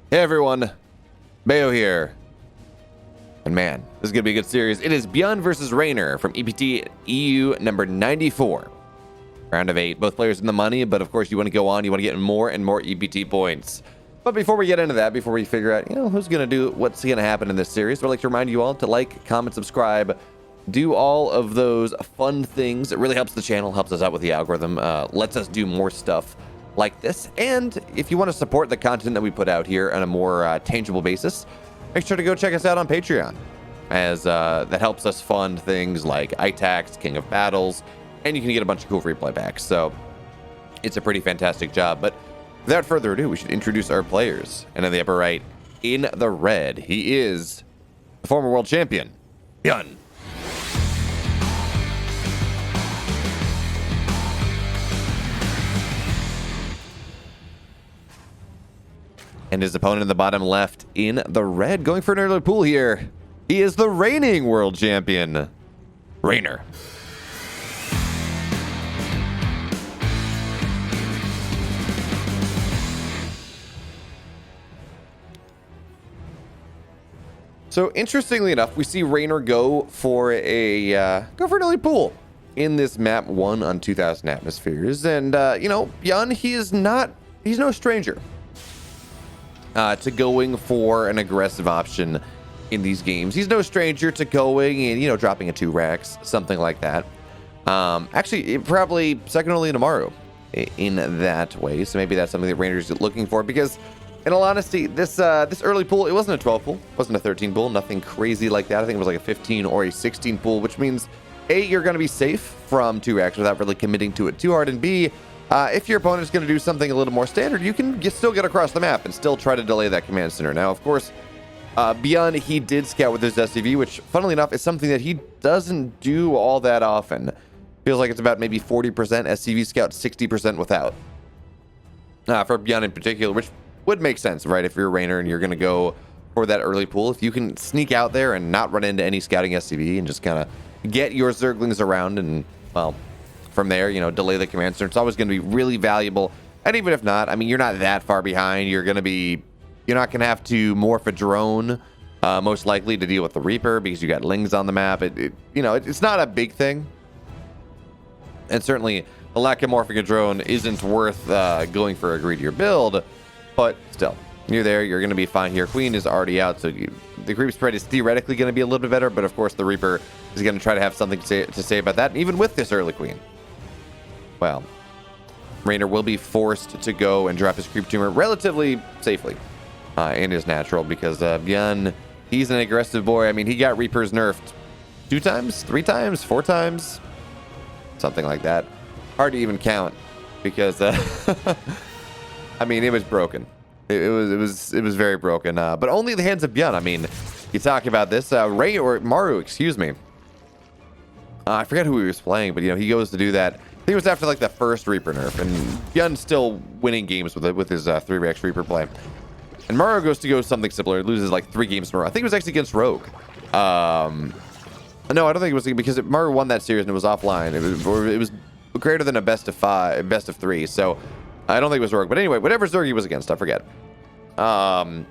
Hey everyone, Bayo here. And man, this is going to be a good series. It is Byun versus Reynor from EPT EU number 94. Round of 8, both players in the money, but of course you want to go on, you want to get more and more EPT points. But before we get into that, before we figure out, who's going to do what's going to happen in this series, I'd like to remind you all to like, comment, subscribe, do all of those fun things. It really helps the channel, helps us out with the algorithm, lets us do more stuff like this. And if you want to support the content that we put out here on a more tangible basis, make sure to go check us out on Patreon, as that helps us fund things like ITAX, King of Battles, and you can get a bunch of cool replay backs. So it's a pretty fantastic job. But without further ado, we should introduce our players. And in the upper right, in the red, he is the former world champion, Byun. And his opponent in the bottom left in the red, going for an early pool here. He is the reigning world champion, Reynor. So interestingly enough, we see Reynor go for an early pool in this map 1 on 2,000 atmospheres, and Byun, he's no stranger to going for an aggressive option in these games. He's no stranger to going and, dropping a 2 racks, something like that. Actually, probably second only to Maru in that way. So maybe that's something that Reynor's looking for, because in all honesty, this early pool, it wasn't a 12 pool, it wasn't a 13 pool, nothing crazy like that. I think it was like a 15 or a 16 pool, which means A, you're going to be safe from 2 racks without really committing to it too hard, and B, if your opponent is going to do something a little more standard, you can still get across the map and still try to delay that command center. Now, of course, Byun, he did scout with his SCV, which, funnily enough, is something that he doesn't do all that often. Feels like it's about maybe 40% SCV scout, 60% without. For Byun in particular, which would make sense, right? If you're a Reynor and you're going to go for that early pool, if you can sneak out there and not run into any scouting SCV and just kind of get your Zerglings around and, well, from there, delay the command center, it's always going to be really valuable. And even if not, I mean, you're not that far behind. You're not going to have to morph a drone, most likely, to deal with the Reaper, because you got Lings on the map. It's not a big thing. And certainly, the lack of morphing a drone isn't worth going for a greedier build. But still, you're there. You're going to be fine here. Queen is already out, so the creep spread is theoretically going to be a little bit better. But of course, the Reaper is going to try to have something to say about that. And even with this early Queen, well, Reynor will be forced to go and drop his creep tumor relatively safely in his natural, because Byun, he's an aggressive boy. I mean, he got Reapers nerfed 2 times, 3 times, 4 times, something like that. Hard to even count, because I mean, it was broken. It was very broken. But only in the hands of Byun. I mean, you talk about this Maru, excuse me. I forget who he was playing, but he goes to do that. I think it was after like the first Reaper nerf, and Byun's still winning games with his 3x Reaper play. And Maru goes to go something similar, loses like 3 games in a row. I think it was actually against Rogue. No, I don't think it was, because Maru won that series and it was offline. It was greater than a best of 3. So I don't think it was Rogue, but anyway, whatever Zerg he was against, I forget. Maru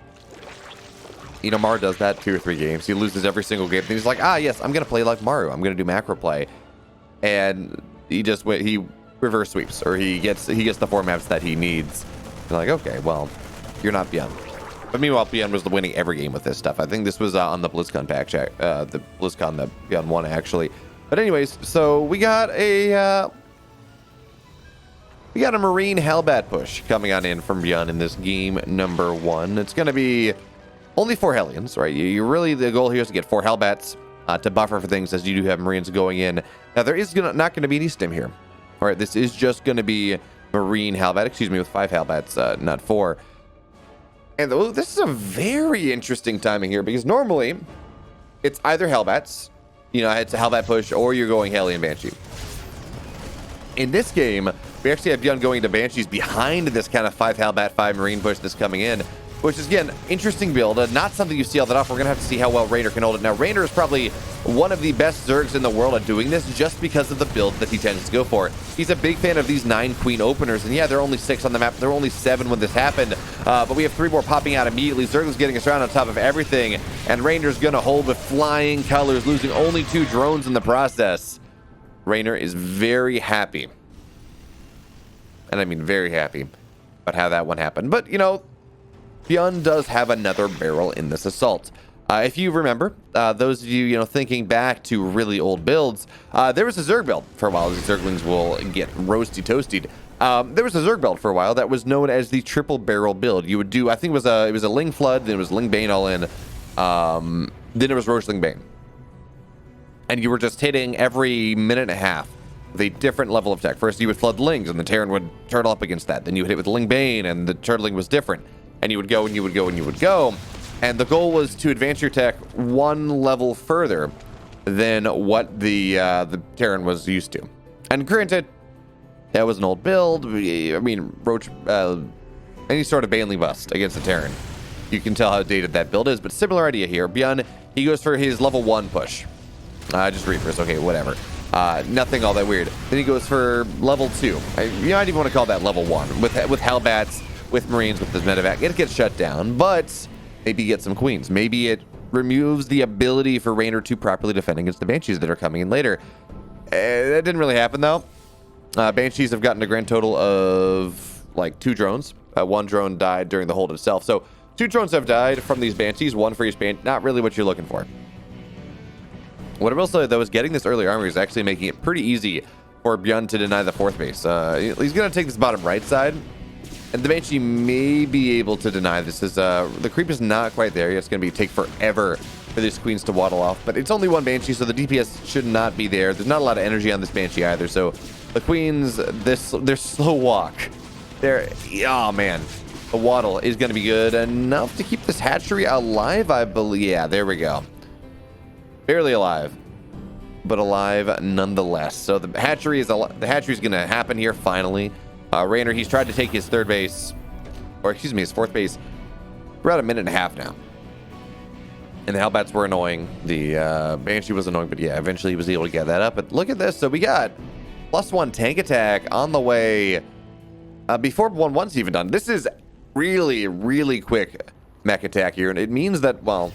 does that 2 or 3 games. He loses every single game. And he's like, yes, I'm gonna play like Maru. I'm gonna do macro play, and he reverse sweeps, or he gets the 4 maps that he needs. You're like, okay, well, you're not Byun. But meanwhile, Byun was winning every game with this stuff. I think this was on the BlizzCon patch, the BlizzCon that Byun won actually. But anyways, so we got a Marine Hellbat push coming on in from Byun in this game number 1. It's going to be only 4 Hellions, right? The goal here is to get 4 Hellbats to buffer for things, as you do have Marines going in. Now, there is not going to be any stim here. All right, this is just going to be Marine Hellbat, with 5 Hellbats, not 4. And this is a very interesting timing here, because normally it's either Hellbats, it's a Hellbat push, or you're going Hellion Banshee. In this game, we actually have Byun going to Banshees behind this kind of 5 Hellbat, 5 Marine push that's coming in. which is, again, interesting build. Not something you see all that often. We're going to have to see how well Reynor can hold it. Now, Reynor is probably one of the best Zergs in the world at doing this just because of the build that he tends to go for. He's a big fan of these 9 queen openers, and yeah, there are only 6 on the map. There were only 7 when this happened, but we have 3 more popping out immediately. Zerg's getting us around on top of everything, and Reynor's going to hold with flying colors, losing only 2 drones in the process. Reynor is very happy, and I mean very happy, about how that one happened. But, you know, Byun does have another barrel in this assault. If you remember, those of you, thinking back to really old builds, there was a Zerg build for a while. The Zerglings will get roasty toasted. There was a Zerg build for a while that was known as the triple barrel build. You would do, I think it was a Ling Flood, then it was Ling Bane all in, then it was Roche Ling Bane. And you were just hitting every minute and a half with a different level of tech. First, you would flood Lings, and the Terran would turtle up against that. Then you would hit with Ling Bane, and the turtling was different. And you would go, and you would go, and you would go. And the goal was to advance your tech one level further than what the Terran was used to. And granted, that was an old build. I mean, Roach, any sort of Baneling bust against the Terran. You can tell how dated that build is, but similar idea here. Byun, he goes for his level 1 push. Just Reapers, okay, whatever. Nothing all that weird. Then he goes for level 2. You might even want to call that level 1. With Hellbats, with Marines, with the medevac. It gets shut down, but maybe get some Queens. Maybe it removes the ability for Reynor to properly defend against the Banshees that are coming in later. That didn't really happen, though. Banshees have gotten a grand total of, like, 2 drones. 1 drone died during the hold itself. So, 2 drones have died from these Banshees. 1 for each Banshee. Not really what you're looking for. What I will say, though, is getting this early armor is actually making it pretty easy for Byun to deny the 4th base. He's going to take this bottom right side, and the Banshee may be able to deny this. The creep is not quite there yet. It's going to take forever for these Queens to waddle off, but it's only 1 Banshee, so the DPS should not be there. There's not a lot of energy on this Banshee either, so the Queens, their slow walk, oh man, the waddle is going to be good enough to keep this hatchery alive, I believe. Yeah, there we go. Barely alive, but alive nonetheless. So the hatchery is going to happen here finally. Reynor, he's tried to take his 3rd base, or excuse me, his 4th base. We're at a minute and a half now. And the Hellbats were annoying. The Banshee was annoying, but yeah, eventually he was able to get that up. But look at this. So we got +1 tank attack on the way before 1-1's even done. This is really, really quick mech attack here. And it means that, well,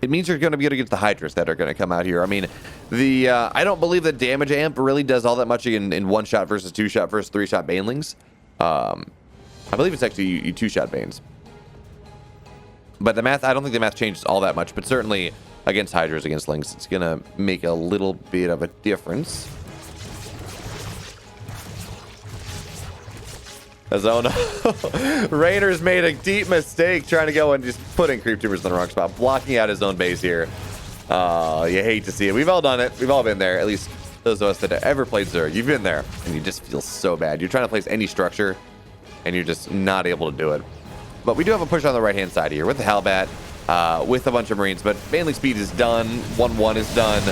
it means you're going to be able to get the Hydras that are going to come out here. I mean, I don't believe that damage amp really does all that much in 1-shot versus 2-shot versus 3-shot Banelings. I believe it's actually you 2-shot Banes. But the math, I don't think the math changes all that much, but certainly against Hydras, against Lings, it's going to make a little bit of a difference. Zoun. Reynor's made a deep mistake trying to go and just putting creep tubers in the wrong spot, blocking out his own base here. You hate to see it. We've all done it. We've all been there. At least those of us that have ever played Zerg. You've been there, and you just feel so bad. You're trying to place any structure, and you're just not able to do it. But we do have a push on the right-hand side here with the Hellbat, with a bunch of Marines. But Baneling speed is done. 1-1 is done.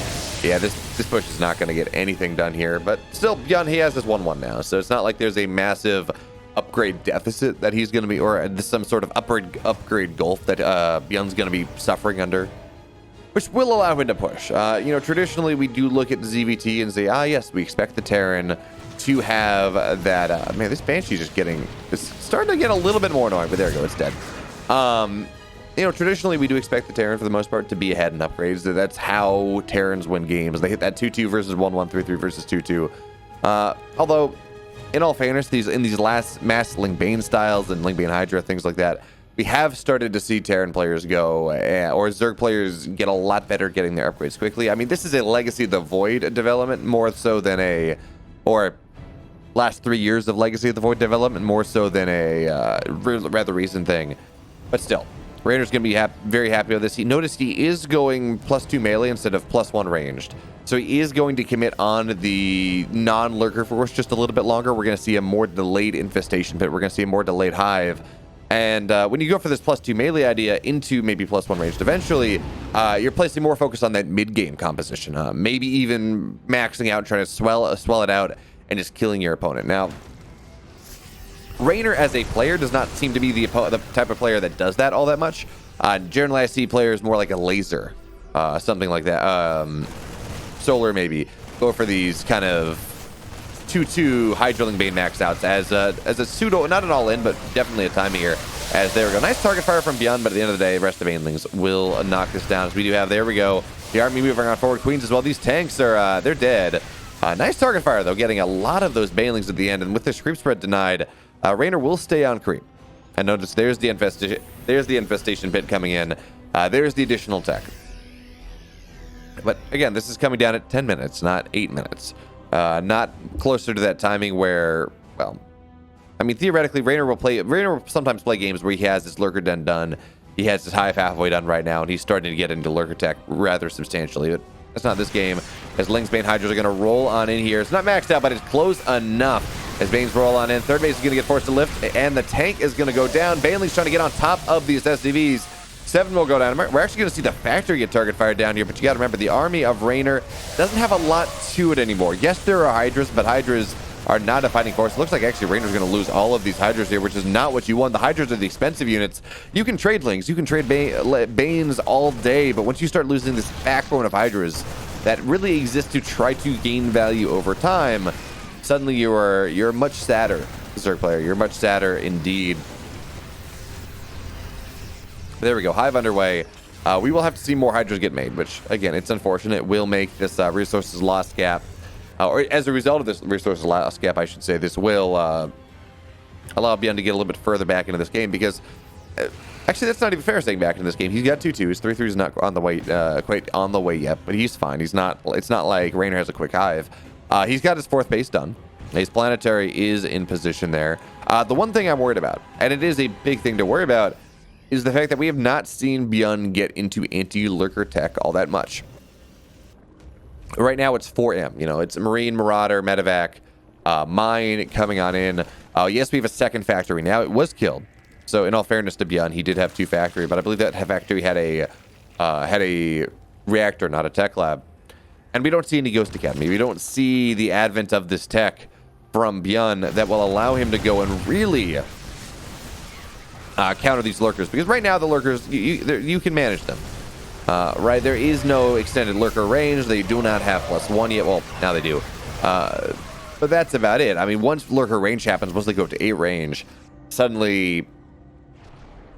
Yeah, this push is not going to get anything done here. But still, Byun, he has this 1-1 now, so it's not like there's a massive upgrade deficit that he's going to be, or some sort of upgrade gulf that Byun's going to be suffering under, which will allow him to push. Traditionally we do look at the ZVT and say, yes, we expect the Terran to have that. Man, this Banshee's just it's starting to get a little bit more annoying, but there we go, it's dead. Traditionally we do expect the Terran for the most part to be ahead in upgrades. That's how Terrans win games. They hit that 2-2 versus 1-1, 3-3 versus 2-2. Although, in all fairness, in these last mass Ling Bane styles and Ling Bane Hydra, things like that, we have started to see Terran players go, or Zerg players get a lot better getting their upgrades quickly. I mean, this is a Legacy of the Void development more so than or last 3 years of Legacy of the Void development more so than a rather recent thing. But still, Reynor's going to be very happy with this. Notice he is going +2 melee instead of +1 ranged. So he is going to commit on the non-lurker force just a little bit longer. We're going to see a more delayed infestation pit. We're going to see a more delayed hive. And when you go for this +2 melee idea into maybe +1 ranged eventually, you're placing more focus on that mid-game composition. Maybe even maxing out, trying to swell it out, and just killing your opponent. Now, Reynor as a player does not seem to be the type of player that does that all that much. Generally, I see players more like a laser, something like that. Solar maybe go for these kind of 2-2 high drilling Bane max outs as a pseudo, not an all in, but definitely a timing here. As there we go, nice target fire from Byun, but at the end of the day, the rest of Banelings will knock this down. As we do have, there we go, the army moving on forward. Queens as well. These tanks are they're dead. Nice target fire though, getting a lot of those Banelings at the end, and with this creep spread denied, Reynor will stay on creep. And notice there's the infestation. There's the infestation pit coming in. There's the additional tech. But again, this is coming down at 10 minutes, not 8 minutes. Not closer to that timing where, well, I mean, theoretically, Reynor will sometimes play games where he has his lurker den done. He has his hive halfway done right now, and he's starting to get into lurker tech rather substantially. But that's not this game, as Ling's Bane Hydras are going to roll on in here. It's not maxed out, but it's close enough as Banes roll on in. Third base is going to get forced to lift, and the tank is going to go down. Baneling's trying to get on top of these SCVs. 7 will go down. We're actually going to see the factory get target fired down here, but you got to remember, the army of Reynor doesn't have a lot to it anymore. Yes, there are Hydras, but Hydras are not a fighting force. It looks like actually Reynor's going to lose all of these Hydras here, which is not what you want. The Hydras are the expensive units. You can trade Lings, you can trade Banes all day, but once you start losing this backbone of Hydras that really exists to try to gain value over time, suddenly you're much sadder, Zerg player. You're much sadder indeed. There we go, hive underway. We will have to see more Hydras get made, which again, it's unfortunate. It will make this resources loss gap, or as a result of this resources loss gap, I should say, this will allow Byun to get a little bit further back into this game, because actually that's not even fair saying back into this game. He's got 2 2s, 3 3s not on the way, quite on the way yet, but he's fine. He's not. It's not like Reynor has a quick hive. He's got his 4th base done. His planetary is in position there. The one thing I'm worried about, and it is a big thing to worry about, is the fact that we have not seen Byun get into anti-lurker tech all that much. Right now it's 4M, you know, it's Marine, Marauder, Medevac, Mine coming on in. Yes, we have a 2nd factory now. It was killed. So in all fairness to Byun, he did have 2 factory, but I believe that factory had a reactor, not a tech lab. And we don't see any Ghost Academy. We don't see the advent of this tech from Byun that will allow him to go and really counter these lurkers, because right now the lurkers, you can manage them. Right, there is no extended lurker range. They do not have +1 yet. Well, now they do. But that's about it. I mean, once lurker range happens, once they go to 8 range, suddenly it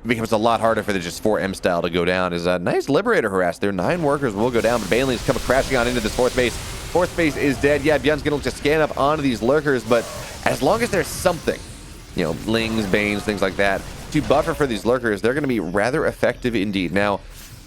becomes a lot harder for the just 4M style to go down. Is a nice Liberator harass there. 9 workers will go down, but Banelings come crashing on into this 4th base. 4th base is dead. Yeah, Byun's going to look to scan up onto these lurkers, but as long as there's something, you know, Lings, Banes, things like that, to buffer for these lurkers, they're going to be rather effective indeed. Now,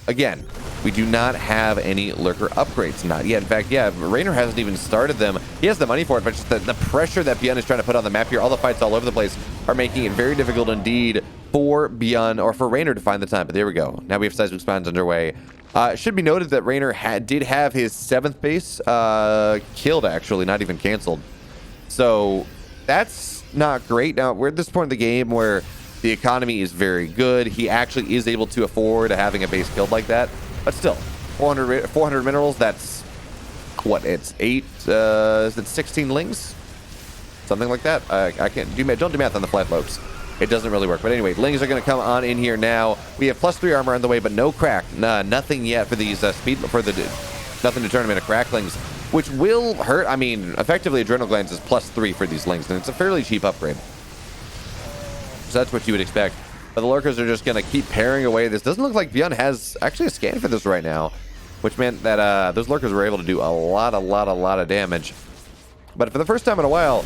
again, we do not have any lurker upgrades, not yet. In fact, yeah, Reynor hasn't even started them. He has the money for it, but just the pressure that Byun is trying to put on the map here, all the fights all over the place, are making it very difficult indeed for Byun, or for Reynor, to find the time. But there we go. Now we have seismic spines underway. It should be noted that Reynor did have his 7th base killed, actually, not even canceled. So that's not great. Now, we're at this point in the game where the economy is very good. He actually is able to afford having a base killed like that. But still, 400 minerals, that's, what, it's 8, is it 16 lings? Something like that. I can't do math. Don't do math on the flat lopes. It doesn't really work. But anyway, lings are going to come on in here now. We have +3 armor on the way, but no crack. Nothing yet for these nothing to turn them into cracklings, which will hurt. I mean, effectively, Adrenal Glands is +3 for these lings, and it's a fairly cheap upgrade. So that's what you would expect. But the lurkers are just going to keep paring away. This doesn't look like Byun has actually a scan for this right now, which meant that those lurkers were able to do a lot of damage. But for the first time in a while,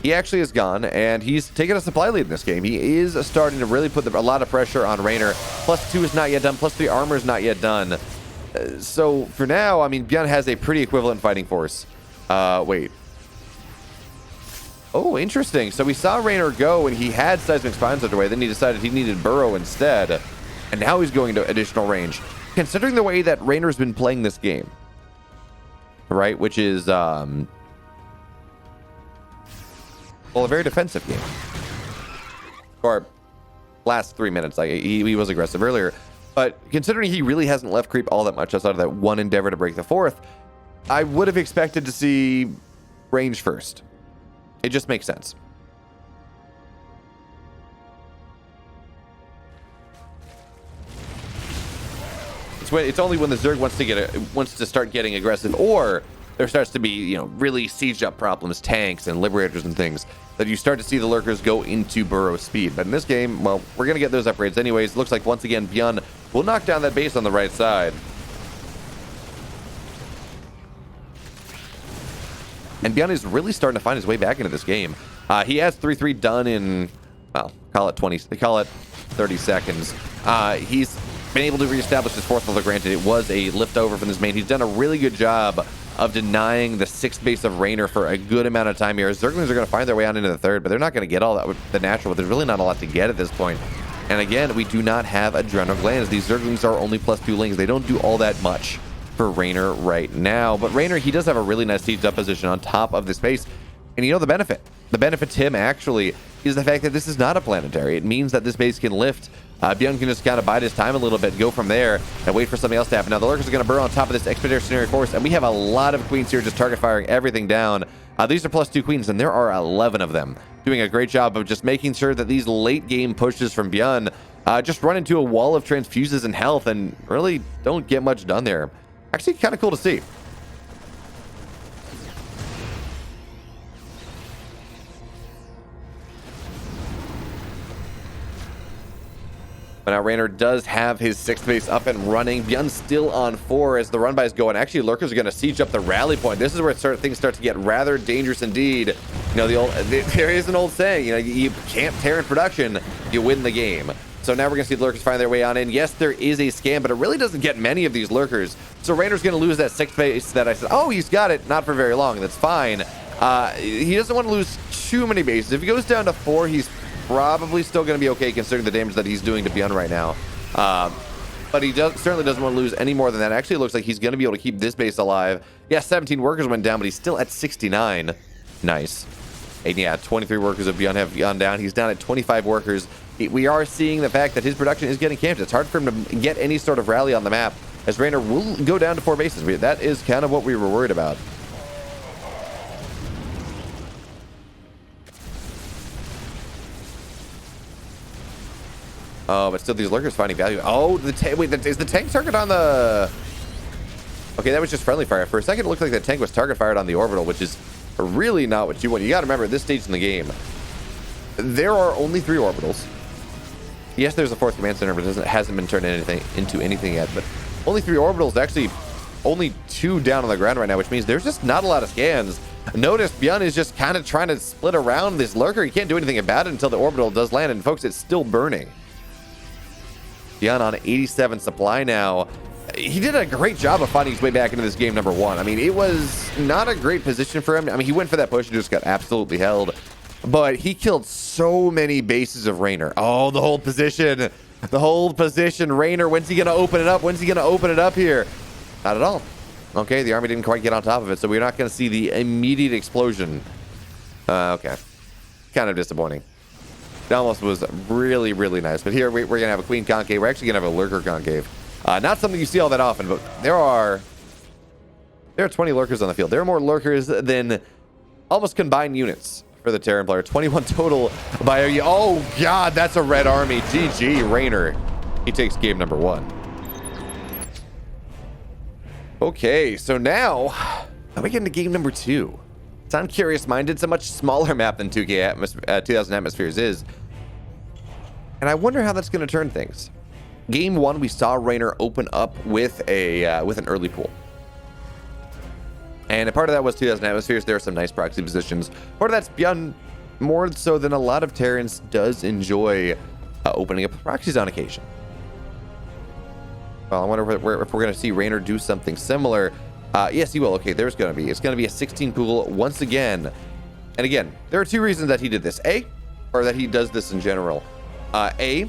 he actually is gone, and he's taken a supply lead in this game. He is starting to really put a lot of pressure on Reynor. +2 is not yet done. +3 armor is not yet done. So for now, I mean, Byun has a pretty equivalent fighting force. Wait. Oh, interesting. So we saw Reynor go, and he had seismic spines underway. Then he decided he needed burrow instead, and now he's going to additional range. Considering the way that Reynor's been playing this game, right, which is well, a very defensive game. Or last 3 minutes, like he was aggressive earlier, but considering he really hasn't left creep all that much outside of that one endeavor to break the 4th, I would have expected to see range first. It just makes sense. it's only when the Zerg wants to start getting aggressive, or there starts to be, you know, really sieged up problems, tanks and liberators and things, that you start to see the lurkers go into burrow speed. But in this game, well, we're gonna get those upgrades anyways. Looks like once again Byun will knock down that base on the right side. And Byun is really starting to find his way back into this game. He has 3-3 done in, well, call it 30 seconds. He's been able to reestablish his fourth level. Granted, it was a liftover from this main. He's done a really good job of denying the sixth base of Reynor for a good amount of time here. Zerglings are going to find their way on into the third, but they're not going to get all that with the natural. But there's really not a lot to get at this point. And again, we do not have adrenal glands. These Zerglings are only +2 lings. They don't do all that much for Reynor right now. But Reynor, he does have a really nice sieged up position on top of this base. And you know the benefit. The benefit to him, actually, is the fact that this is not a planetary. It means that this base can lift. Byun can just kind of bide his time a little bit, go from there, and wait for something else to happen. Now, the lurkers are going to burrow on top of this expeditionary force, and we have a lot of queens here just target firing everything down. These are +2 queens, and there are 11 of them, doing a great job of just making sure that these late game pushes from Byun just run into a wall of transfuses and health and really don't get much done there. Actually, kind of cool to see. But now Reynor does have his 6th base up and running. Byun's still on 4 as the run bys go, and actually lurkers are going to siege up the rally point. This is where things start to get rather dangerous indeed. You know, there is an old saying, you know, you can't tear in production, you win the game. So now we're going to see the lurkers find their way on in. Yes, there is a scam, but it really doesn't get many of these lurkers. So Reynor's going to lose that 6th base that I said, oh, he's got it, not for very long. That's fine. He doesn't want to lose too many bases. If he goes down to 4, he's probably still going to be okay considering the damage that he's doing to Byun right now. But he certainly doesn't want to lose any more than that. Actually, it looks like he's going to be able to keep this base alive. Yeah, 17 workers went down, but he's still at 69. Nice. And yeah, 23 workers of Byun have gone down. He's down at 25 workers. We are seeing the fact that his production is getting camped. It's hard for him to get any sort of rally on the map, as Reynor will go down to 4 bases. That is kind of what we were worried about. Oh, but still these lurkers finding value. Oh, wait, is the tank target on the... Okay, that was just friendly fire. For a second, it looked like the tank was target fired on the orbital, which is really not what you want. You got to remember, at this stage in the game, there are only 3 orbitals. Yes, there's a 4th command center, but it hasn't been turned into anything yet. But only 3 orbitals, actually only 2 down on the ground right now, which means there's just not a lot of scans. Notice Byun is just kind of trying to split around this lurker. He can't do anything about it until the orbital does land, and folks, it's still burning. Byun on 87 supply now. He did a great job of finding his way back into this game, number 1. I mean, it was not a great position for him. I mean, he went for that push and just got absolutely held. But he killed so many bases of Reynor. Oh, the hold position. The hold position. Reynor, when's he going to open it up? When's he going to open it up here? Not at all. Okay, the army didn't quite get on top of it, so we're not going to see the immediate explosion. Okay. Kind of disappointing. It almost was really, really nice. But here we're going to have a queen concave. We're actually going to have a lurker concave. Not something you see all that often, but there are 20 lurkers on the field. There are more lurkers than almost combined units for the Terran player. 21 total by... Oh, God, that's a red army. GG, Reynor. He takes game number 1. Okay, so now we get into game number 2. Sound curious minded. It's a much smaller map than 2000 Atmospheres is. And I wonder how that's going to turn things. Game 1, we saw Reynor open up with an early pool. And a part of that was 2000 Atmospheres. There are some nice proxy positions. Part of that's Byun, more so than a lot of Terrans, does enjoy opening up proxies on occasion. Well, I wonder if we're going to see Reynor do something similar. Yes, he will. Okay, it's going to be a 16 pool once again. And again, there are 2 reasons that he did this. Or that he does this in general. A,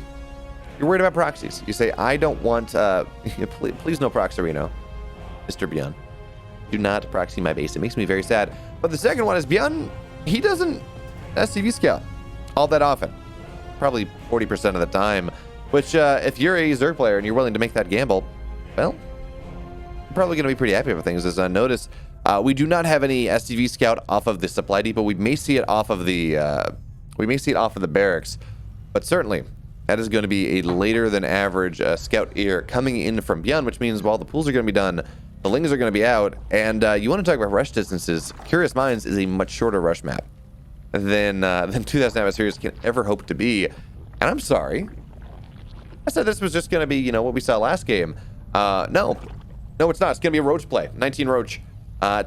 you're worried about proxies. You say, I don't want, please no Proxerino, Mr. Byun. Do not proxy my base. It makes me very sad. But the second one is Byun, he doesn't SCV scout all that often. Probably 40% of the time. Which, if you're a Zerg player and you're willing to make that gamble, well, you're probably going to be pretty happy with things. As notice, we do not have any SCV scout off of the supply depot. We may see it off of the barracks. But certainly, That is going to be a later than average scout ear coming in from Byun, which means while the pools are going to be done, the lings are going to be out. And you want to talk about rush distances? Curious Minds is a much shorter rush map than 2000 Atmospheres can ever hope to be. And I'm sorry. I said this was just going to be, you know, what we saw last game. No, it's not. It's going to be a roach play. 19 roach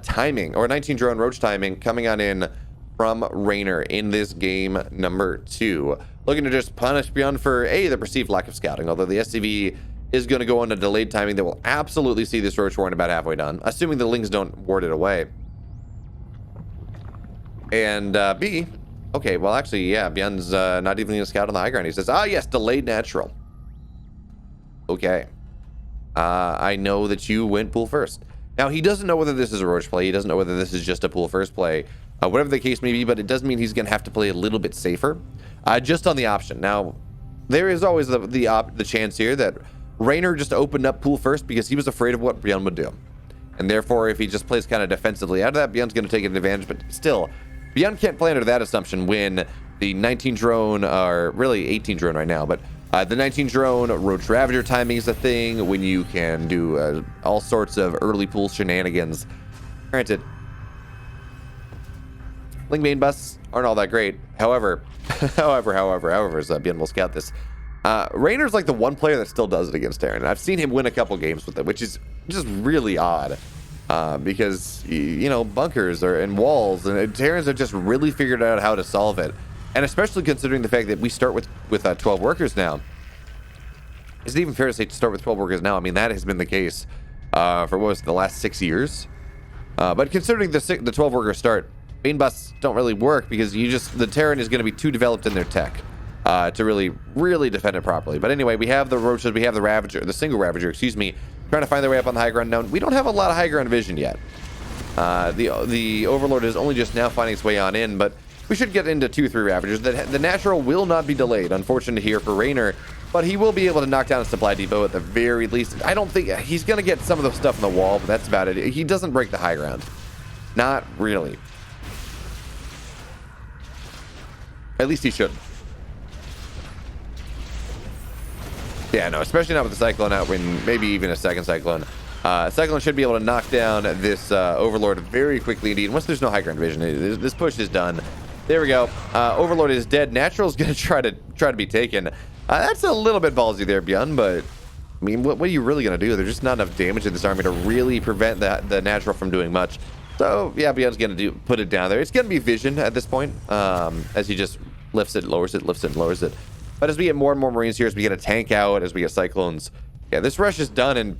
timing, or 19 drone roach timing coming on in from Reynor in this game number 2. Looking to just punish Byun for, the perceived lack of scouting, although the SCV is going to go on a delayed timing that will absolutely see this roach warren about halfway done, assuming the lings don't ward it away. And B, okay, well, actually, yeah, Byun's not even going to scout on the high ground. He says, yes, delayed natural. Okay. I know that you went pool first. Now, he doesn't know whether this is a roach play. He doesn't know whether this is just a pool first play. Whatever the case may be, but it does mean he's going to have to play a little bit safer. Just on the option. Now, there is always the chance here that Reynor just opened up pool first because he was afraid of what Byun would do. And therefore, if he just plays kind of defensively out of that, Byun's going to take an advantage. But still, Byun can't play under that assumption when the 19 drone, or really 18 drone right now, but the 19 drone roach ravager timing is a thing when you can do all sorts of early pool shenanigans. Granted, Ling main busts aren't all that great. However, Byun will scout this. Reynor's like the one player that still does it against Terran. I've seen him win a couple games with it, which is just really odd. Because, you know, bunkers and walls, and Terrans have just really figured out how to solve it. And especially considering the fact that we start with 12 workers now. Is it even fair to say to start with 12 workers now? I mean, that has been the case for what was it, the last 6 years. But considering the 12 worker start, main busts don't really work because the Terran is going to be too developed in their tech to really defend it properly. But anyway, we have the roaches, we have the ravager, the single ravager, excuse me, trying to find their way up on the high ground. Now, we don't have a lot of high ground vision yet. The Overlord is only just now finding its way on in, but we should get into 2-3 ravagers. The natural will not be delayed, unfortunate here for Reynor, but he will be able to knock down a supply depot at the very least. I don't think he's going to get some of the stuff on the wall, but that's about it. He doesn't break the high ground. Not really. At least he shouldn't. Yeah, no, especially not with the Cyclone out, when maybe even a second Cyclone. Cyclone should be able to knock down this Overlord very quickly indeed. Once there's no high ground vision, this push is done. There we go. Overlord is dead. Natural is going to try to be taken. That's a little bit ballsy there, Byun, but I mean, what are you really going to do? There's just not enough damage in this army to really prevent the Natural from doing much. So yeah, Byun's going to put it down there. It's going to be vision at this point, as he just lifts it, lowers it, lifts it, and lowers it. But as we get more and more Marines here, as we get a tank out, as we get Cyclones, yeah, this rush is done, and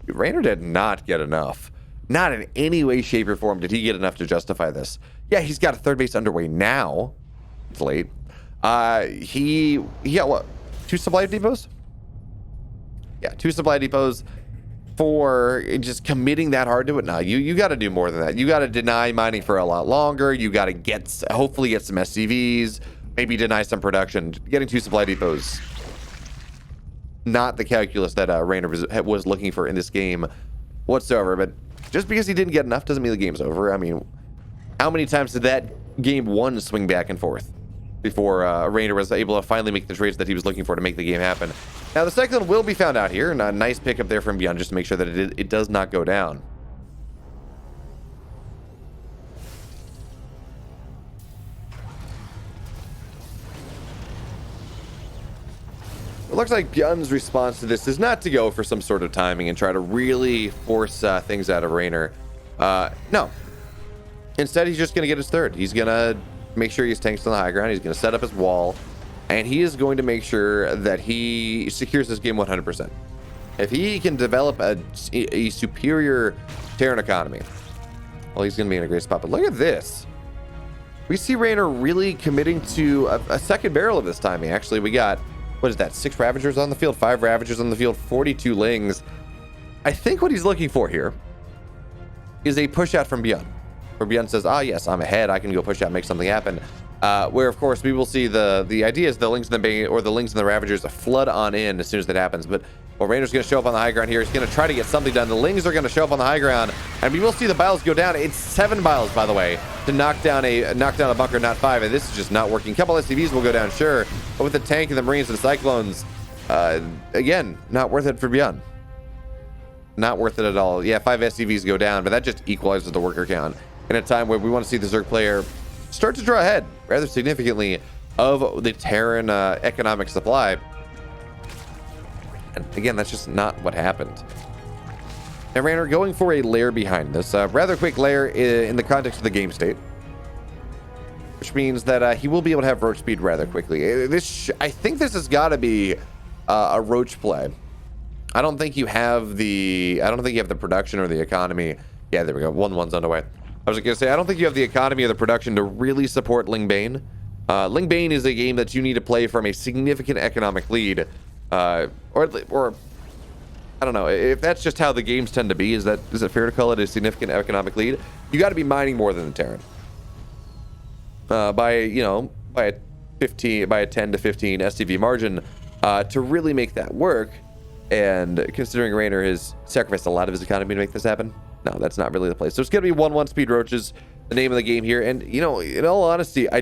Reynor did not get enough. Not in any way, shape, or form did he get enough to justify this. Yeah, he's got a third base underway now. It's late. He got what? 2 supply depots? Yeah, 2 supply depots for just committing that hard to it. Now, you got to do more than that. You got to deny mining for a lot longer. You got to hopefully get some SCVs, maybe deny some production. Getting 2 supply depots, not the calculus that Reynor was looking for in this game whatsoever. But just because he didn't get enough doesn't mean the game's over. I mean, how many times did that game 1 swing back and forth before Reynor was able to finally make the trades that he was looking for to make the game happen? Now, the Cyclone will be found out here, and a nice pickup there from Byun just to make sure that it does not go down. It looks like Byun's response to this is not to go for some sort of timing and try to really force things out of Reynor. No. Instead, he's just going to get his third. He's going to make sure he's tanks on the high ground. He's going to set up his wall. And he is going to make sure that he secures this game 100%. If he can develop a superior Terran economy, well, he's going to be in a great spot. But look at this. We see Reynor really committing to a second barrel of this timing. Actually, we got, what is that, 6 Ravagers on the field, 5 Ravagers on the field, 42 Lings. I think what he's looking for here is a push out from Byun. Where Byun says, yes, I'm ahead. I can go push out, make something happen. Where, of course, we will see the idea is the Lings and the Ravagers flood on in as soon as that happens. But Reynor's going to show up on the high ground here. He's going to try to get something done. The Lings are going to show up on the high ground, and we will see the biles go down. It's 7 biles, by the way. to knock down a bunker, not 5, and this is just not working. A couple SCVs will go down, sure, but with the tank and the Marines and the Cyclones, again, not worth it for Byun. Not worth it at all. Yeah, 5 SCVs go down, but that just equalizes the worker count in a time where we want to see the Zerg player start to draw ahead rather significantly of the Terran economic supply. And again, that's just not what happened. Now, Reynor going for a lair behind this. Rather quick lair in the context of the game state. Which means that he will be able to have roach speed rather quickly. I think this has got to be a roach play. I don't think you have the production or the economy. Yeah, there we go. 1-1's underway. I was going to say, I don't think you have the economy or the production to really support Ling Bane. Ling Bane is a game that you need to play from a significant economic lead. Or I don't know if that's just how the games tend to be. Is it fair to call it a significant economic lead? You got to be mining more than the Terran by a 10 to 15 SCV margin to really make that work. And considering Reynor has sacrificed a lot of his economy to make this happen, no, that's not really the place. So it's gonna be 1-1 speed roaches, the name of the game here. And in all honesty, I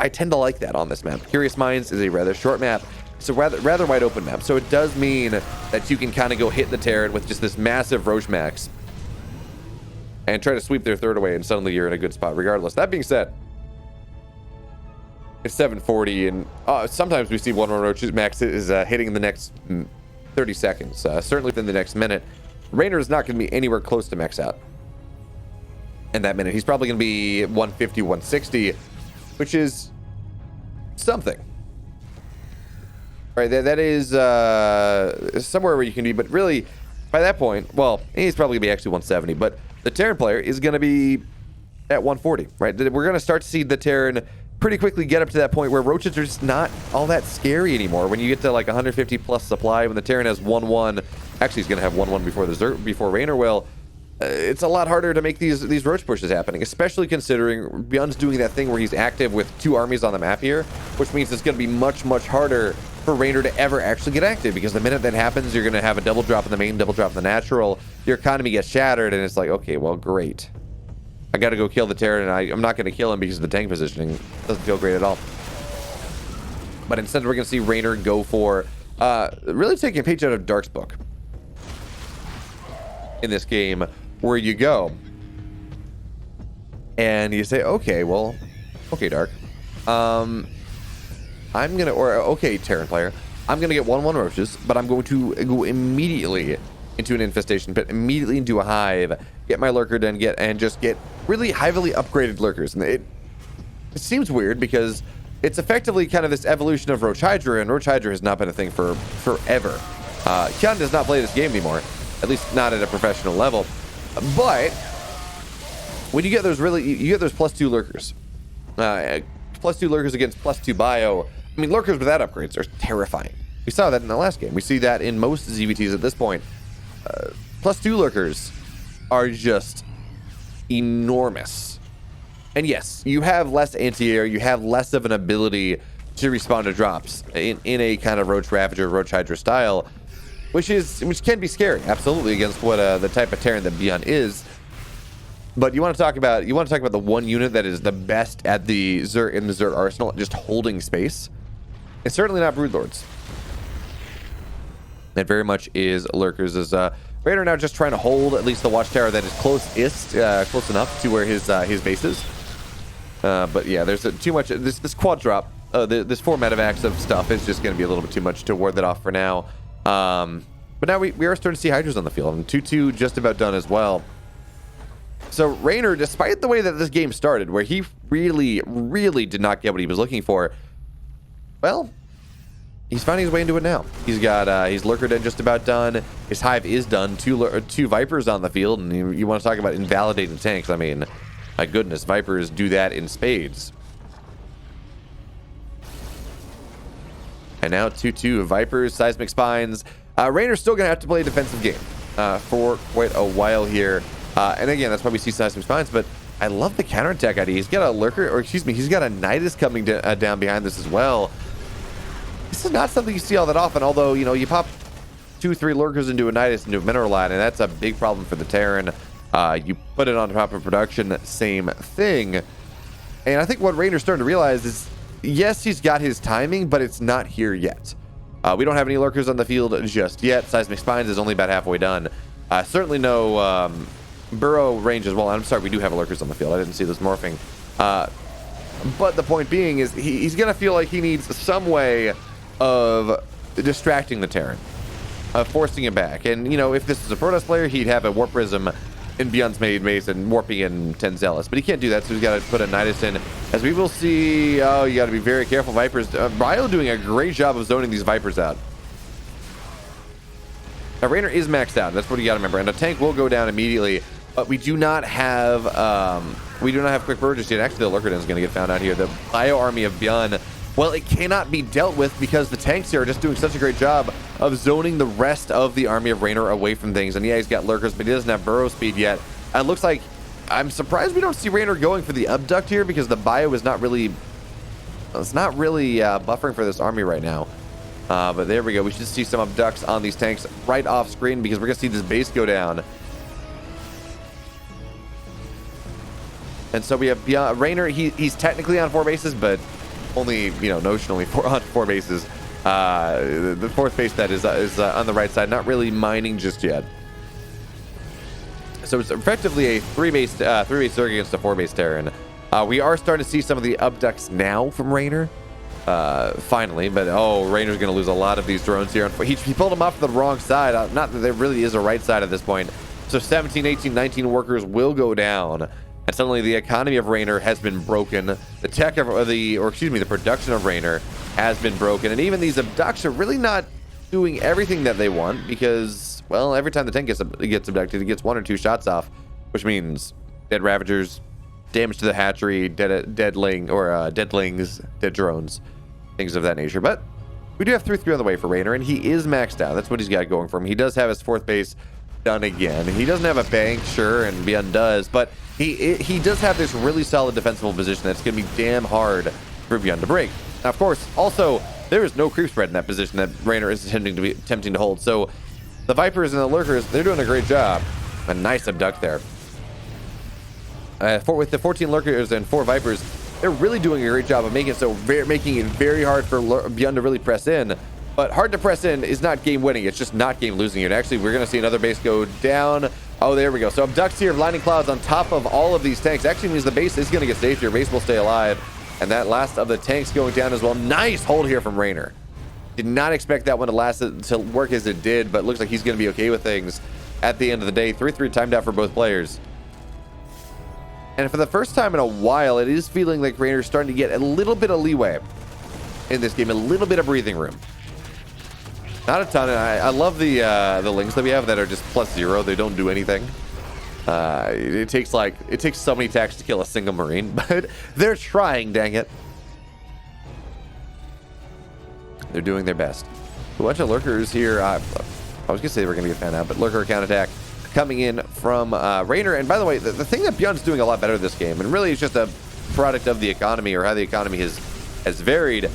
tend to like that on this map. Curious Minds is a rather short map. It's a rather wide open map, so it does mean that you can kind of go hit the Terran with just this massive Roche Max and try to sweep their third away, and suddenly you're in a good spot regardless. That being said, it's 7:40, and sometimes we see one Roche Max is hitting in the next 30 seconds, certainly within the next minute. Reynor is not going to be anywhere close to max out in that minute. He's probably going to be 150, 160, which is something. Right, that is somewhere where you can be, but really, by that point, well, he's probably going to be actually 170, but the Terran player is going to be at 140, right? We're going to start to see the Terran pretty quickly get up to that point where roaches are just not all that scary anymore. When you get to like 150 plus supply, when the Terran has 1-1, actually he's going to have 1-1 before Reynor will, it's a lot harder to make these roach pushes happening, especially considering Byun's doing that thing where he's active with 2 armies on the map here, which means it's going to be much, much harder for Reynor to ever actually get active, because the minute that happens, you're going to have a double drop in the main, double drop in the natural, your economy gets shattered, and it's like, okay, well, great. I got to go kill the Terran, and I'm not going to kill him because of the tank positioning. Doesn't feel great at all. But instead, we're going to see Reynor go for really taking a page out of Dark's book in this game, where you go and you say, okay, well, okay, Dark, okay, Terran player, I'm gonna get 1-1 roaches, but I'm going to go immediately into an infestation pit, immediately into a hive, get my lurker done, just get really heavily upgraded lurkers. And it seems weird because it's effectively kind of this evolution of Roach Hydra, and Roach Hydra has not been a thing for forever. Kyun does not play this game anymore, at least not at a professional level. But when you get those +2 lurkers, +2 lurkers against +2 bio, I mean, lurkers without upgrades are terrifying. We saw that in the last game. We see that in most ZVTs at this point. +2 lurkers are just enormous. And yes, you have less anti-air, you have less of an ability to respond to drops in a kind of Roach Ravager, Roach Hydra style, which can be scary, absolutely, against what the type of Terran that Byun is. But you want to talk about the one unit that is the best at in the Zerg arsenal, just holding space. It's certainly not Broodlords. It very much is lurkers. As Reynor now just trying to hold at least the watchtower that is close enough to where his base is. But yeah, there's too much. This quad drop, this 4 medevacs of stuff is just going to be a little bit too much to ward that off for now. But now we are starting to see Hydras on the field, and 2-2 just about done as well. So Reynor, despite the way that this game started, where he really, really did not get what he was looking for, well, he's finding his way into it now. He's got his lurker den just about done. His hive is done. 2 Vipers on the field, and you want to talk about invalidating tanks. I mean, my goodness, Vipers do that in spades. And now 2-2 Vipers, Seismic Spines. Reynor's still going to have to play a defensive game for quite a while here. And again, that's why we see Seismic Spines, but I love the counterattack idea. He's got a lurker, or excuse me, he's got a Nidus coming down behind this as well. This is not something you see all that often, although, you pop 2-3 lurkers into a Nidus, into a mineral line, and that's a big problem for the Terran. You put it on top of production, same thing. And I think what Reynor's starting to realize is, yes, he's got his timing, but it's not here yet. We don't have any lurkers on the field just yet. Seismic Spines is only about halfway done. Certainly no burrow range as well. I'm sorry, we do have lurkers on the field. I didn't see this morphing. But the point being is he's going to feel like he needs some way of distracting the Terran, of forcing him back. And, you know, if this is a Protoss player, he'd have a Warp Prism in Byun's made base and warping in 10 Zealous. But he can't do that, so he's got to put a Nidus in. As we will see, oh, you got to be very careful. Vipers, Byun doing a great job of zoning these Vipers out. Now, Reynor is maxed out. That's what you got to remember. And the tank will go down immediately. But we do not have quick burgess yet. Actually, the Lurker Den is going to get found out here. The Bio Army of Byun, well, it cannot be dealt with because the tanks here are just doing such a great job of zoning the rest of the army of Reynor away from things. And yeah, he's got Lurkers, but he doesn't have burrow speed yet. It looks like, I'm surprised we don't see Reynor going for the abduct here because the Bio is not really, buffering for this army right now. But there we go. We should see some abducts on these tanks right off screen because we're going to see this base go down. And so we have Reynor. He's technically on 4 bases, but only, you know, notionally on 4 bases. The 4th base that is on the right side, not really mining just yet. So it's effectively a 3-base circuit against a 4-base Terran. We are starting to see some of the abducts now from Reynor. Finally, but Reynor's going to lose a lot of these drones here. He pulled them off to the wrong side. Not that there really is a right side at this point. So 17, 18, 19 workers will go down. And suddenly the economy of Reynor has been broken. The tech of the production of Reynor has been broken. And even these abducts are really not doing everything that they want because, well, every time the tank gets abducted, it gets 1 or 2 shots off, which means dead Ravagers, damage to the hatchery, deadlings, dead drones, things of that nature. But we do have 3-3 on the way for Reynor, and he is maxed out. That's what he's got going for him. He does have his 4th base done again. He doesn't have a bank, sure, and Byun does, but he does have this really solid defensible position that's going to be damn hard for Byun to break. Now, of course, also, there is no creep spread in that position that Reynor is attempting to hold. So the Vipers and the Lurkers, they're doing a great job. A nice abduct there. With the 14 Lurkers and 4 Vipers, they're really doing a great job of making it very hard for Byun to really press in. But hard to press in is not game winning. It's just not game losing it. Actually, we're going to see another base go down. Oh, there we go. So abducts here, Blinding Clouds on top of all of these tanks. Actually means the base is going to get saved here. Base will stay alive. And that last of the tanks going down as well. Nice hold here from Reynor. Did not expect that one to work as it did, but looks like he's going to be okay with things at the end of the day. 3-3 timed out for both players. And for the first time in a while, it is feeling like Reynor's starting to get a little bit of leeway in this game, a little bit of breathing room. Not a ton. I love the links that we have that are just +0. They don't do anything. It takes so many attacks to kill a single Marine, but they're trying, dang it. They're doing their best. A bunch of Lurkers here. I was going to say they were going to get found out, but Lurker counterattack coming in from Reynor. And by the way, the thing that Byun's doing a lot better this game, and really it's just a product of the economy or how the economy has varied.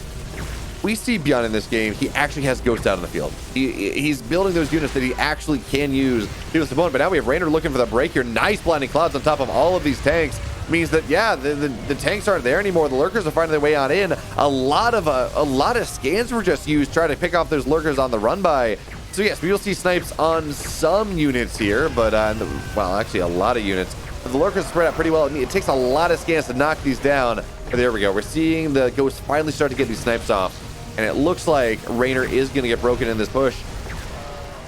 We see Byun in this game, he actually has Ghost out on the field. He's building those units that he actually can use to his opponent. But now we have Reynor looking for the break here. Nice Blinding Clouds on top of all of these tanks. Means that, yeah, the tanks aren't there anymore. The Lurkers are finding their way on in. A lot of scans were just used trying to pick off those Lurkers on the run by. So yes, we will see snipes on some units here, but well, actually a lot of units. But the Lurkers spread out pretty well. It takes a lot of scans to knock these down. But there we go. We're seeing the Ghosts finally start to get these snipes off. And it looks like Reynor is going to get broken in this push.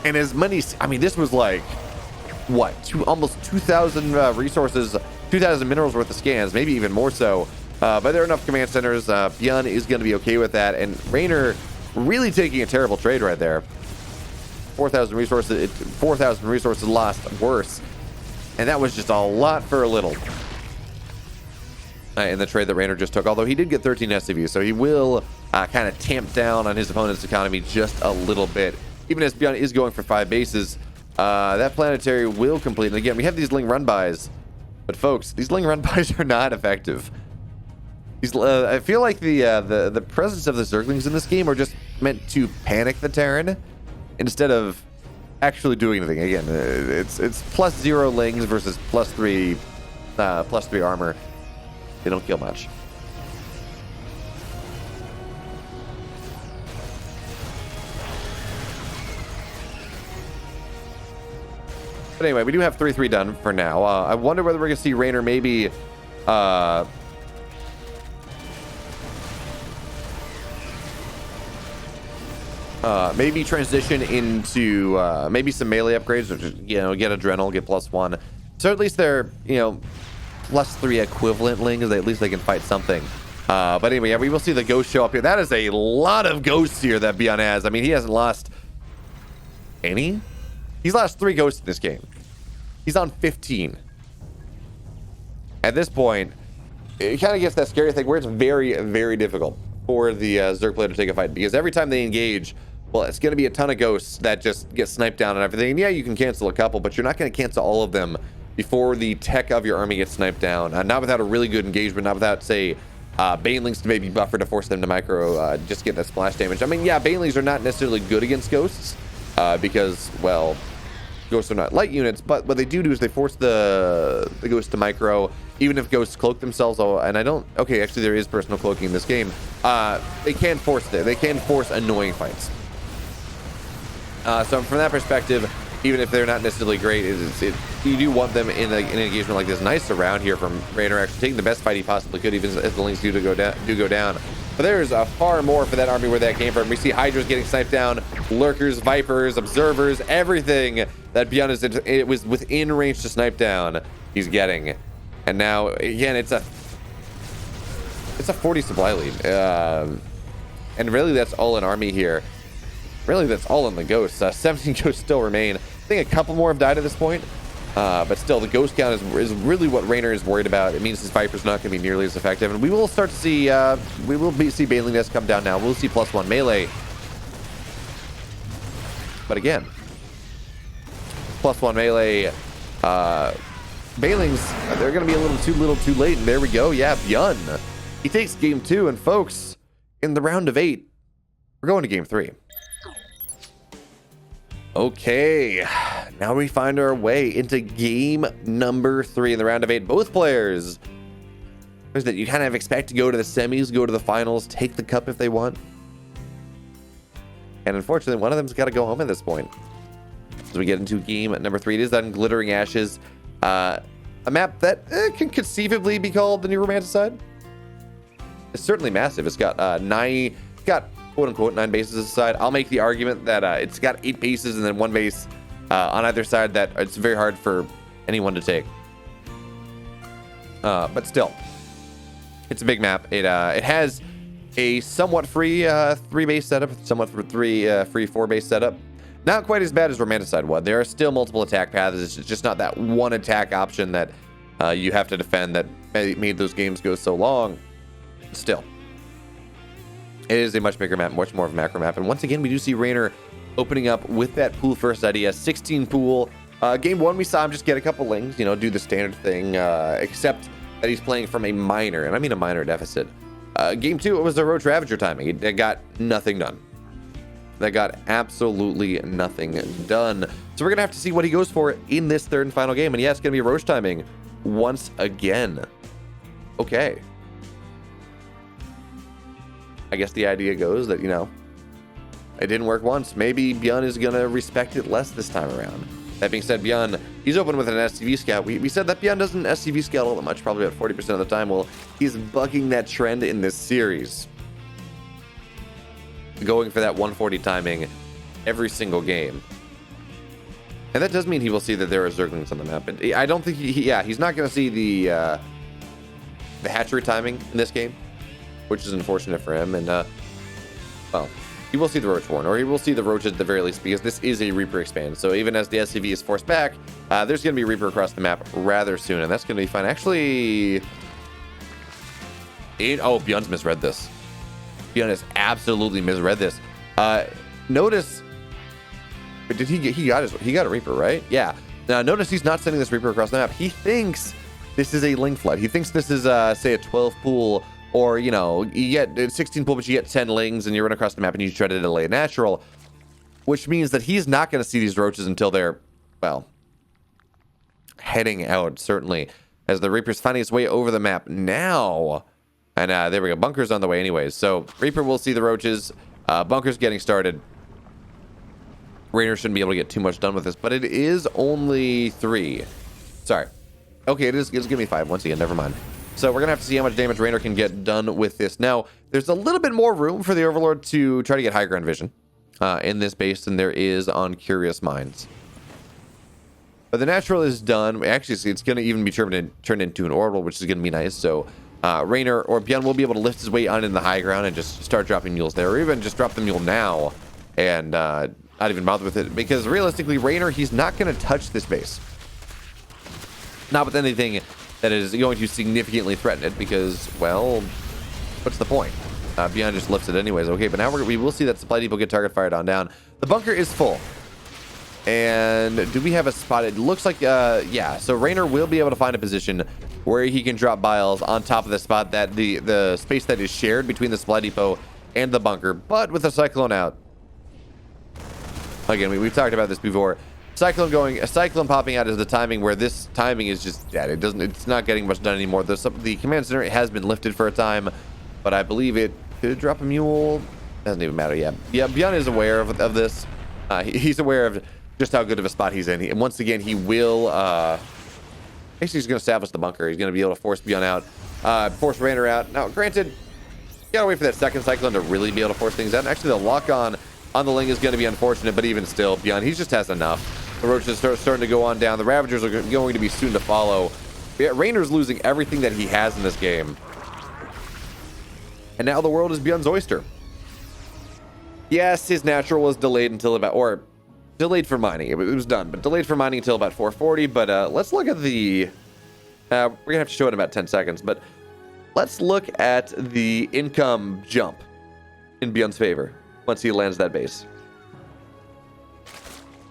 And as many, I mean, this was like, what, almost 2,000 resources, 2,000 minerals worth of scans, maybe even more so. But there are enough command centers. Byun is going to be okay with that. And Reynor really taking a terrible trade right there. 4,000 resources lost, worse. And that was just a lot for a little. In the trade that Reynor just took, although he did get 13 SCVs, so he will kind of tamp down on his opponent's economy just a little bit. Even as Byun is going for 5 bases, that planetary will complete. And again, we have these Ling run-bys, but folks, these Ling run-bys are not effective. I feel like the presence of the Zerglings in this game are just meant to panic the Terran instead of actually doing anything. Again, it's +0 Lings versus +3 armor. They don't kill much. But anyway, we do have 3-3 done for now. I wonder whether we're going to see Reynor maybe... maybe transition into maybe some melee upgrades, or just, you know, get Adrenal, get +1. So at least they're, you know, +3 equivalent lings. At least they can fight something. But anyway, yeah, we will see the ghost show up here. That is a lot of ghosts here that Byun has. I mean, he hasn't lost any. He's lost 3 ghosts in this game. He's on 15. At this point, it kind of gets that scary thing where it's very, very difficult for the Zerg player to take a fight, because every time they engage, well, it's going to be a ton of ghosts that just get sniped down and everything. And yeah, you can cancel a couple, but you're not going to cancel all of them before the tech of your army gets sniped down. Not without a really good engagement, not without, say, Banelings to maybe buffer to force them to micro, just get that splash damage. I mean, yeah, Banelings are not necessarily good against ghosts, because, well, ghosts are not light units, but what they do is they force the ghosts to micro, even if ghosts cloak themselves. And I don't... Okay, actually, there is personal cloaking in this game. They can force there. They can force annoying fights. So from that perspective, even if they're not necessarily great, you do want them in an engagement like this. Nice around here from Reynor, actually taking the best fight he possibly could, even if the links do go down. But there's far more for that army where that came from. We see Hydras getting sniped down, Lurkers, Vipers, Observers, everything that Byun it was within range to snipe down, he's getting. And now, again, it's a 40 supply lead. And really, that's all in army here. Really, that's all in the ghosts. 17 ghosts still remain. I think a couple more have died at this point. But still, the ghost count is really what Reynor is worried about. It means his Viper's not going to be nearly as effective. And we will start to see, see Baneling Nest come down now. We'll see +1 melee. But again, +1 melee, Banelings, they're going to be a little too late. And there we go. Yeah, Byun. He takes game 2. And folks, in the round of 8, we're going to game 3. Okay, now we find our way into game number 3 in the round of 8. Both players, that you kind of expect to go to the semis, go to the finals, take the cup if they want. And unfortunately, one of them's got to go home at this point. So we get into game number 3. It is on Glittering Ashes, a map that can conceivably be called the new Romanticide. It's certainly massive. It's got quote-unquote 9 bases aside. I'll make the argument that it's got 8 bases and then 1 base on either side that it's very hard for anyone to take. But still, it's a big map. It has a somewhat free 3-base setup, somewhat free 4-base setup. Not quite as bad as Romanticide was. There are still multiple attack paths. It's just not that one attack option that you have to defend that made those games go so long. Still, it is a much bigger map, much more of a macro map. And once again, we do see Reynor opening up with that pool first idea. 16 pool. Game 1, we saw him just get a couple lings, you know, do the standard thing, except that he's playing from a minor, and I mean a minor deficit. Game 2, it was the Roach Ravager timing. It got nothing done. That got absolutely nothing done. So we're going to have to see what he goes for in this third and final game. And yeah, it's going to be Roach timing once again. Okay. I guess the idea goes that, you know, it didn't work once. Maybe Byun is going to respect it less this time around. That being said, Byun, he's open with an SCV scout. We said that Byun doesn't SCV scout all that much, probably about 40% of the time. Well, he's bucking that trend in this series, going for that 140 timing every single game. And that does mean he will see that there are Zerglings on the map. But I don't think he's not going to see the hatchery timing in this game, which is unfortunate for him. And, well, he will see the Roach Warren, or he will see the Roach at the very least, because this is a Reaper expand. So even as the SCV is forced back, there's going to be Reaper across the map rather soon, and that's going to be fun. Actually, Byun's misread this. Byun has absolutely misread this. Notice, did he got a Reaper, right? Yeah. Now notice he's not sending this Reaper across the map. He thinks this is a link flood. He thinks this is say a 12 pool. Or, you know, you get 16 pool, but you get 10 lings, and you run across the map, and you try to delay a natural, which means that he's not going to see these roaches until they're, well, heading out, certainly, as the Reaper's finding its way over the map now. And there we go. Bunker's on the way anyways. So Reaper will see the roaches. Bunker's getting started. Reynor shouldn't be able to get too much done with this, but it is only 3. Sorry. Okay, it's giving me 5 once again. Never mind. So we're going to have to see how much damage Reynor can get done with this. Now, there's a little bit more room for the Overlord to try to get high ground vision in this base than there is on Curious Minds. But the natural is done. Actually, it's going to even be turned into an orbital, which is going to be nice. So Reynor or Byun will be able to lift his way on in the high ground and just start dropping mules there, or even just drop the mule now and not even bother with it. Because realistically, Reynor, he's not going to touch this base. Not with anything that is going to significantly threaten it, because, well, what's the point? Byun just lifts it anyways. Okay, but now we will see that supply depot get target fired on down. The bunker is full. And do we have a spot? It looks like, yeah. So Reynor will be able to find a position where he can drop biles on top of the spot, that the space that is shared between the supply depot and the bunker. But with the Cyclone out, again, we've talked about this before. A Cyclone popping out is the timing where this timing is just dead. It's not getting much done anymore. The command center has been lifted for a time, but I believe it could drop a mule. Doesn't even matter yet. Yeah, Byun is aware of this. He's aware of just how good of a spot he's in. And once again, he will. Actually, he's going to establish the bunker. He's going to be able to force Byun out, force Reynor out. Now, granted, you gotta wait for that second Cyclone to really be able to force things out. And actually, the lock on the Ling is going to be unfortunate, but even still, Byun, he just has enough. The Roaches starting to go on down. The Ravagers are going to be soon to follow. Yeah, Reynor's losing everything that he has in this game. And now the world is Byun's oyster. Yes, his natural was delayed until about, or delayed for mining. It was done, but delayed for mining until about 440. But let's look at the, we're going to have to show it in about 10 seconds, but let's look at the income jump in Byun's favor once he lands that base.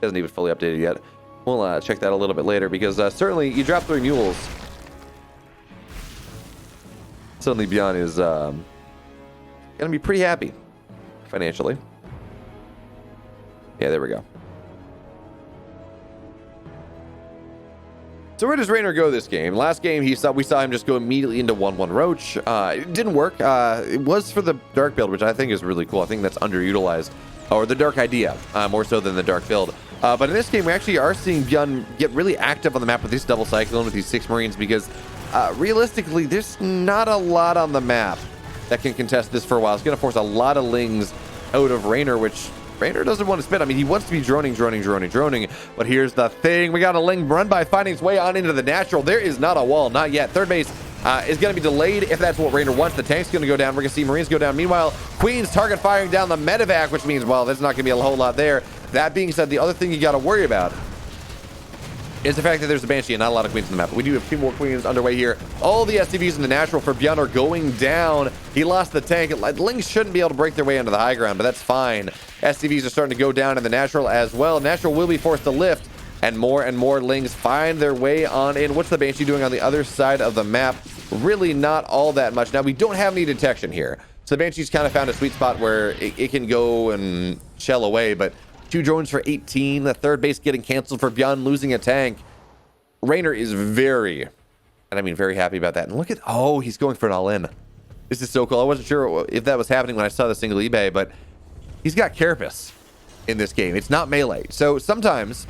Hasn't even fully updated yet. We'll check that a little bit later, because certainly you drop 3 mules. Suddenly Byun is going to be pretty happy financially. Yeah, there we go. So where does Reynor go this game? Last game we saw him just go immediately into 1-1 Roach. It didn't work. It was for the Dark build, which I think is really cool. I think that's underutilized. Or the Dark idea, more so than the Dark build. But in this game, we actually are seeing Byun get really active on the map with this double Cyclone, with these 6 Marines, because realistically, there's not a lot on the map that can contest this for a while. It's going to force a lot of Lings out of Reynor, which Reynor doesn't want to spend. I mean, he wants to be droning. But here's the thing. We got a Ling run by finding its way on into the natural. There is not a wall. Not yet. Third base is going to be delayed if that's what Reynor wants. The tank's going to go down. We're going to see Marines go down. Meanwhile, Queen's target firing down the medevac, which means, well, there's not going to be a whole lot there. That being said, the other thing you got to worry about is the fact that there's a Banshee and not a lot of Queens in the map. We do have 2 more Queens underway here. All the SCVs in the natural for Byun are going down. He lost the tank. Lings shouldn't be able to break their way into the high ground, but that's fine. SCVs are starting to go down in the natural as well. Natural will be forced to lift, and more Lings find their way on in. What's the Banshee doing on the other side of the map? Really not all that much. Now, we don't have any detection here, so the Banshee's kind of found a sweet spot where it can go and shell away, but 2 drones for 18. The third base getting canceled for Byun losing a tank. Reynor is very happy about that. And look at, oh, he's going for an all-in. This is so cool. I wasn't sure if that was happening when I saw the single eBay, but he's got Carapace in this game. It's not melee. So sometimes...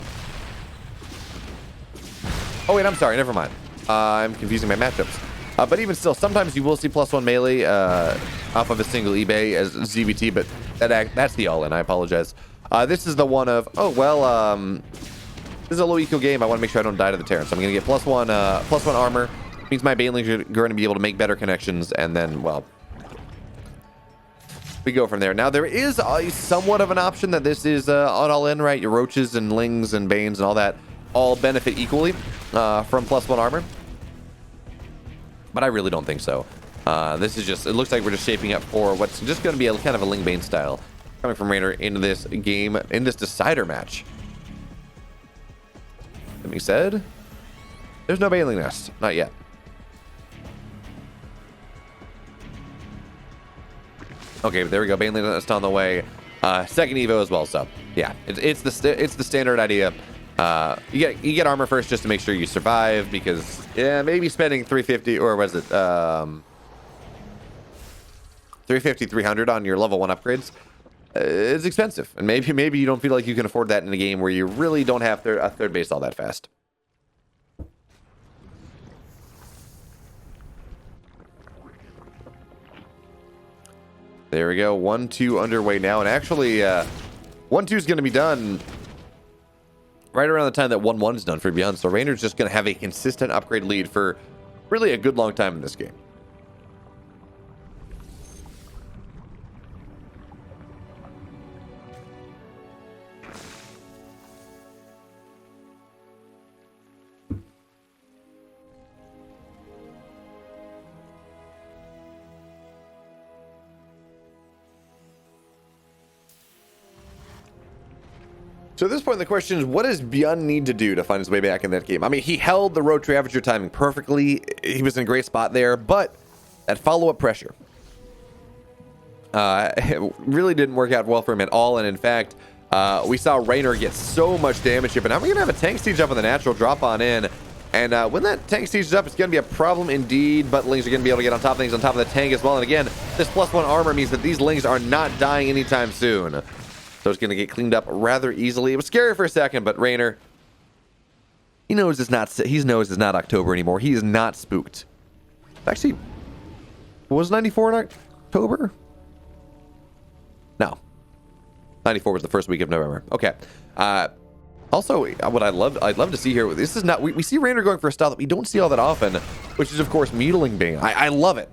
Oh, wait, I'm sorry. Never mind. I'm confusing my matchups. But even still, sometimes you will see +1 melee off of a single eBay as ZBT, but that's the all-in. I apologize. This is the one of, oh, well, this is a low eco game. I want to make sure I don't die to the Terran. So I'm going to get +1 armor. Means my Banelings are going to be able to make better connections. And then, well, we go from there. Now, there is somewhat of an option that this is an all-in, right? Your Roaches and Lings and Banes and all that all benefit equally from +1 armor. But I really don't think so. This is just, it looks like we're just shaping up for what's just going to be a kind of a Ling Bane style coming from Reynor into this game, in this decider match. That being said, there's no Baneling nest. Not yet. Okay, there we go. Baneling nest on the way. Second Evo as well, so yeah. It's the standard idea. You get armor first just to make sure you survive, because yeah, maybe spending 350, or was it 350, 300 on your level 1 upgrades it's expensive. And maybe you don't feel like you can afford that in a game where you really don't have a third base all that fast. There we go. 1-2 underway now. And actually, 1-2 is going to be done right around the time that 1-1 is done for Byun. So Reynor's just going to have a consistent upgrade lead for really a good long time in this game. So at this point, the question is, what does Byun need to do to find his way back in that game? I mean, he held the road to Ravager timing perfectly. He was in a great spot there, but that follow-up pressure it really didn't work out well for him at all. And in fact, we saw Reynor get so much damage here, but now we're going to have a tank siege up on the natural, drop on in. And when that tank siege is up, it's going to be a problem indeed, but Lings are going to be able to get on top of things, on top of the tank as well. And again, this +1 armor means that these Lings are not dying anytime soon. So it's going to get cleaned up rather easily. It was scary for a second, but Reynor, he knows it's not October anymore. He is not spooked. Actually, was 94 in October? No. 94 was the first week of November. Okay. Also, what I'd love to see here, this is not, we see Reynor going for a style that we don't see all that often, which is, of course, Mutiling Bane. I love it.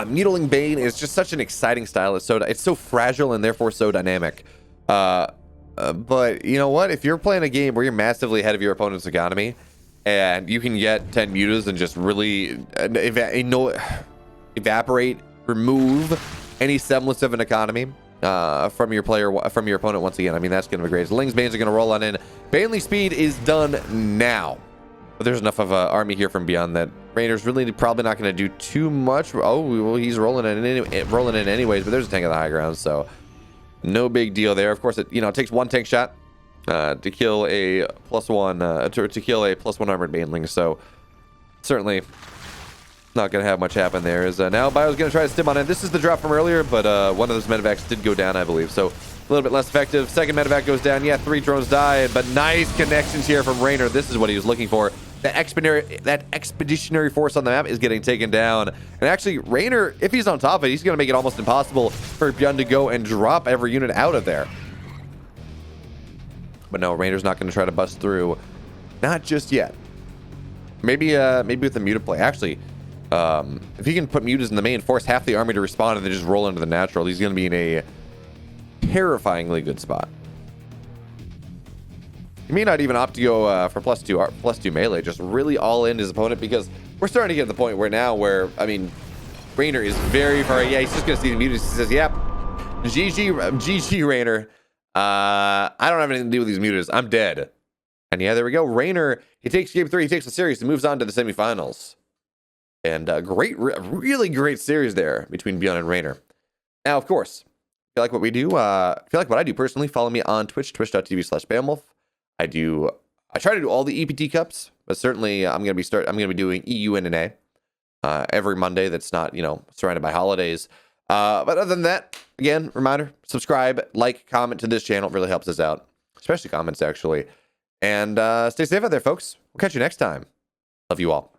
Mutiling Bane is just such an exciting style. It's so fragile and therefore so dynamic. But you know what? If you're playing a game where you're massively ahead of your opponent's economy, and you can get 10 mutas and just really evaporate, remove any semblance of an economy from your opponent once again, I mean, that's going to be great. Ling's Banes are going to roll on in. Baneley speed is done now. But there's enough of an army here from Byun that Reynor's really probably not going to do too much. Oh, well, he's rolling in anyways, but there's a tank on the high ground, so no big deal there. Of course, it takes one tank shot to kill a +1 to kill a +1 armored baneling. So certainly not going to have much happen there. Is now Bio's going to try to stim on it. This is the drop from earlier, but one of those medevacs did go down, I believe. So a little bit less effective. Second medevac goes down. Yeah, 3 drones died, but nice connections here from Reynor. This is what he was looking for. That expeditionary force on the map is getting taken down. And actually, Reynor, if he's on top of it, he's going to make it almost impossible for Byun to go and drop every unit out of there. But no, Reynor's not going to try to bust through. Not just yet. Maybe with the muta play. Actually, if he can put mutas in the main, force half the army to respawn and then just roll into the natural, he's going to be in a terrifyingly good spot. He may not even opt to go for +2 melee, just really all in his opponent, because we're starting to get to the point where I mean, Reynor is very far. Yeah, he's just gonna see the mutas. He says, "Yep, GG, Reynor. I don't have anything to do with these mutas. I'm dead." And yeah, there we go. Reynor, he takes game 3, he takes the series, he moves on to the semifinals. And really great series there between Byun and Reynor. Now, of course, if you like what we do, if you like what I do personally, follow me on Twitch, twitch.tv/BamWolf. I try to do all the EPT cups, but certainly I'm going to be doing EU and NA every Monday. That's not, surrounded by holidays. But other than that, again, reminder, subscribe, like, comment to this channel. It really helps us out, especially comments, actually. And stay safe out there, folks. We'll catch you next time. Love you all.